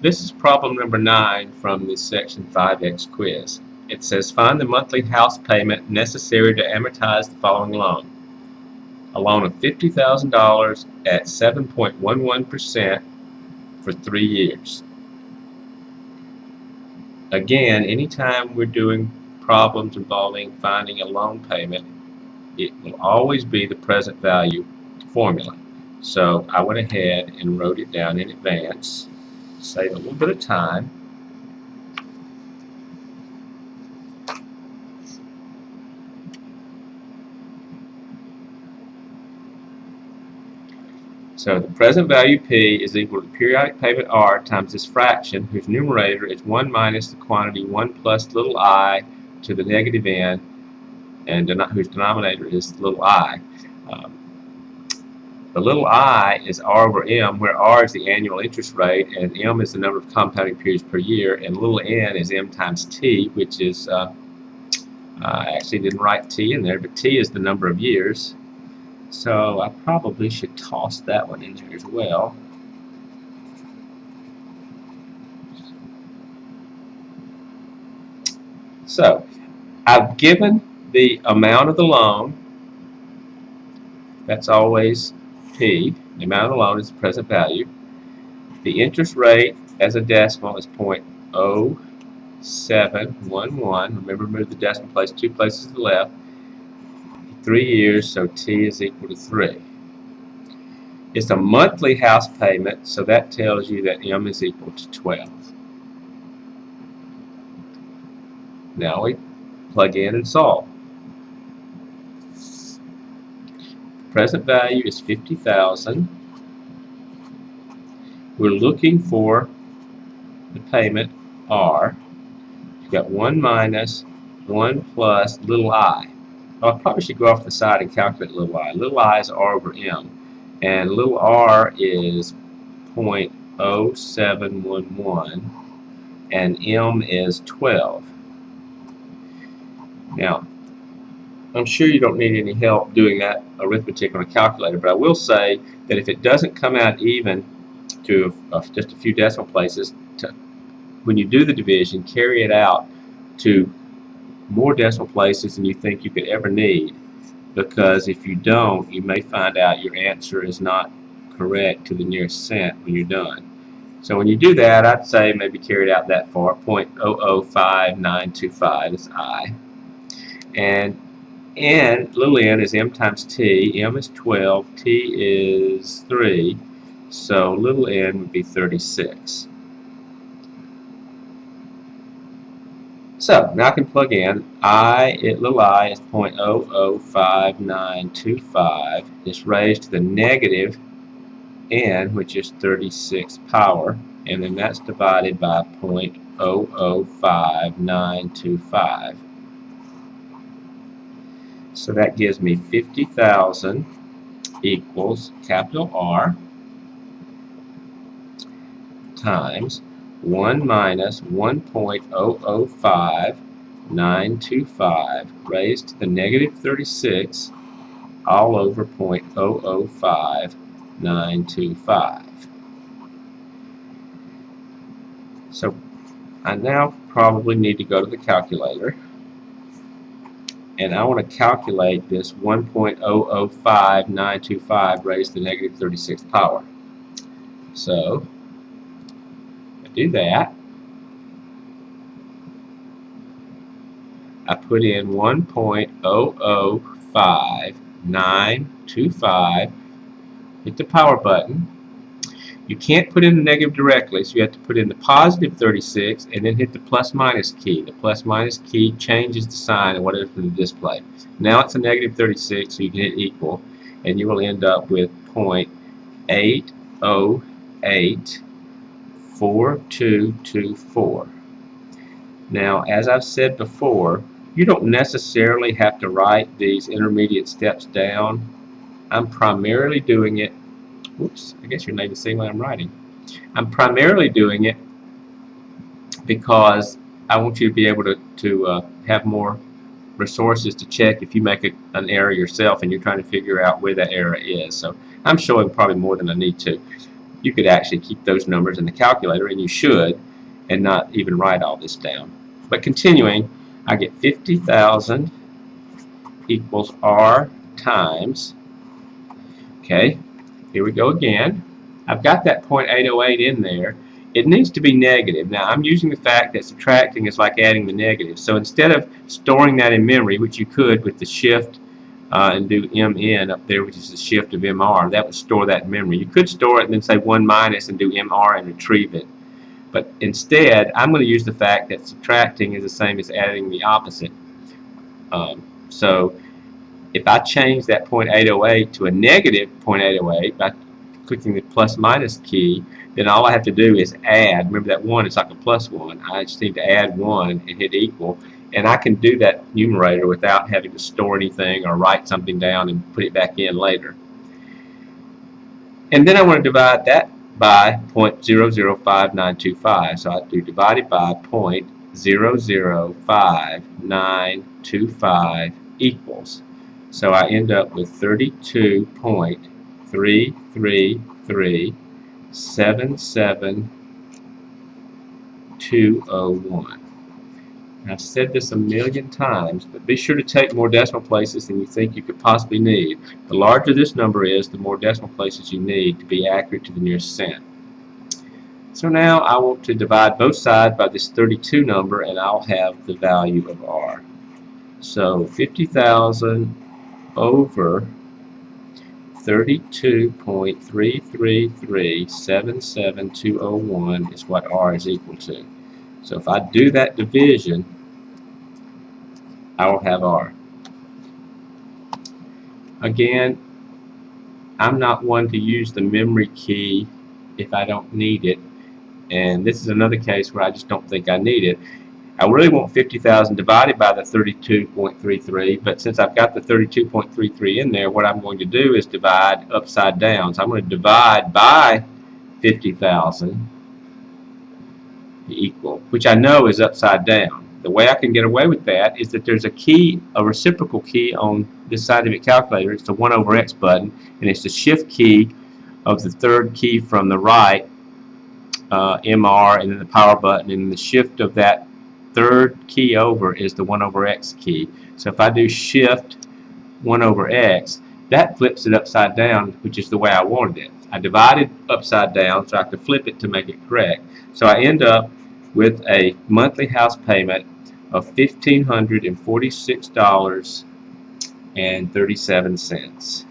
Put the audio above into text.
This is problem number 9 from the section 5X quiz. It says find the monthly house payment necessary to amortize the following loan. A loan of $50,000 at 7.11% for 3 years. Again, anytime we're doing problems involving finding a loan payment, it will always be the present value formula. So I went ahead and wrote it down in advance, save a little bit of time. So the present value P is equal to the periodic payment R times this fraction, whose numerator is 1 minus the quantity 1 plus little I to the negative n, and whose denominator is little I. The little I is R over M, where R is the annual interest rate, and M is the number of compounding periods per year, and little n is M times T, which is, I actually didn't write T in there, but T is the number of years. So I probably should toss that one in here as well. So I've given the amount of the loan. That's always P. The amount of the loan is the present value. The interest rate as a decimal is 0.0711. Remember, move the decimal place 2 places to the left. 3 years, so T is equal to 3. It's a monthly house payment, so that tells you that M is equal to 12. Now we plug in and solve. Present value is 50,000. We're looking for the payment R. You've got 1 minus 1 plus little I. I probably should go off the side and calculate little I. Little I is R over M, and little r is 0.0711, and M is 12. Now, I'm sure you don't need any help doing that arithmetic on a calculator, but I will say that if it doesn't come out even to just a few decimal places, when you do the division, carry it out to more decimal places than you think you could ever need, because if you don't, you may find out your answer is not correct to the nearest cent when you're done. So when you do that, I'd say maybe carry it out that far, 0.005925 is I. And little n is M times T. M is 12, T is 3, so little n would be 36. So now I can plug in little I is 0.005925. It's raised to the negative n, which is 36 power, and then that's divided by 0.005925. So that gives me 50,000 equals capital R times 1 minus 1.005925 raised to the negative 36 all over 0.005925. So I now probably need to go to the calculator, and I want to calculate this 1.005925 raised to the negative 36th power. So I do that. I put in 1.005925, hit the power button. You can't put in the negative directly, so you have to put in the positive 36 and then hit the plus minus key. The plus minus key changes the sign and whatever for the display. Now it's a negative 36, so you can hit equal, and you will end up with 0.8084224. Now, as I've said before, you don't necessarily have to write these intermediate steps down. I'm primarily doing it, whoops, I guess you're not even seeing what I'm writing. I'm primarily doing it because I want you to be able to have more resources to check if you make an error yourself and you're trying to figure out where that error is. So I'm showing probably more than I need to. you could actually keep those numbers in the calculator, and you should, and not even write all this down. But continuing, I get 50,000 equals R times, okay, here we go again. I've got that 0.808 in there. It needs to be negative. Now I'm using the fact that subtracting is like adding the negative. So instead of storing that in memory, which you could with the shift and do MN up there, which is the shift of MR, that would store that in memory. You could store it and then say 1 minus and do MR and retrieve it. But instead, I'm going to use the fact that subtracting is the same as adding the opposite. So if I change that 0.808 to a negative 0.808 by clicking the plus minus key, then all I have to do is add. Remember that 1 is like a plus 1. I just need to add 1 and hit equal. And I can do that numerator without having to store anything or write something down and put it back in later. And then I want to divide that by 0.005925. So I do divided by 0.005925 equals. So I end up with 32.33377,201. I've said this a million times, but be sure to take more decimal places than you think you could possibly need. The larger this number is, the more decimal places you need to be accurate to the nearest cent. So now I want to divide both sides by this 32 number, and I'll have the value of R. So 50,000 over 32.33377,201 is what R is equal to. So if I do that division, I will have R. Again, I'm not one to use the memory key if I don't need it, and this is another case where I just don't think I need it. I really want 50,000 divided by the 32.33, but since I've got the 32.33 in there, what I'm going to do is divide upside down. So I'm going to divide by 50,000 equal, which I know is upside down. The way I can get away with that is that there's a key, a reciprocal key on this scientific calculator. It's the 1 over X button, and it's the shift key of the third key from the right, MR, and then the power button, and the shift of that third key over is the 1 over X key. So if I do shift 1 over X, that flips it upside down, which is the way I wanted it. I divided upside down so I could flip it to make it correct. So I end up with a monthly house payment of $1,546.37.